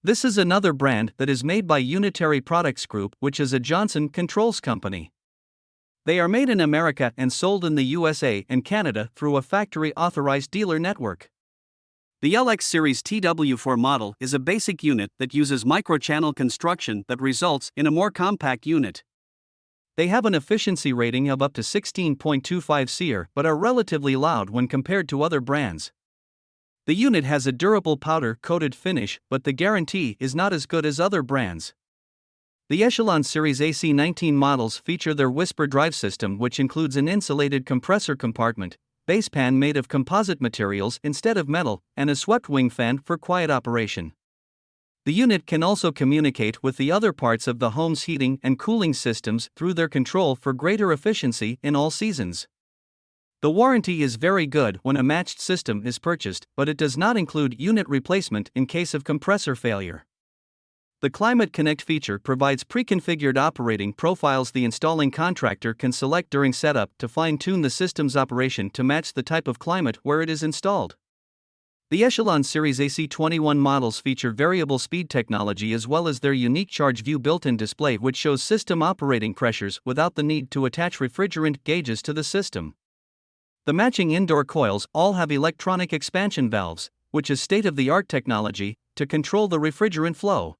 This is another brand that is made by Unitary Products Group, which is a Johnson Controls company. They are made in America and sold in the USA and Canada through a factory-authorized dealer network. The LX Series TW4 model is a basic unit that uses microchannel construction that results in a more compact unit. They have an efficiency rating of up to 16.25 SEER but are relatively loud when compared to other brands. The unit has a durable powder-coated finish, but the guarantee is not as good as other brands. The Echelon Series AC19 models feature their Whisper drive system, which includes an insulated compressor compartment, base pan made of composite materials instead of metal, and a swept wing fan for quiet operation. The unit can also communicate with the other parts of the home's heating and cooling systems through their control for greater efficiency in all seasons. The warranty is very good when a matched system is purchased, but it does not include unit replacement in case of compressor failure. The Climate Connect feature provides pre-configured operating profiles the installing contractor can select during setup to fine-tune the system's operation to match the type of climate where it is installed. The Echelon Series AC21 models feature variable speed technology as well as their unique Charge View built-in display, which shows system operating pressures without the need to attach refrigerant gauges to the system. The matching indoor coils all have electronic expansion valves, which is state-of-the-art technology, to control the refrigerant flow.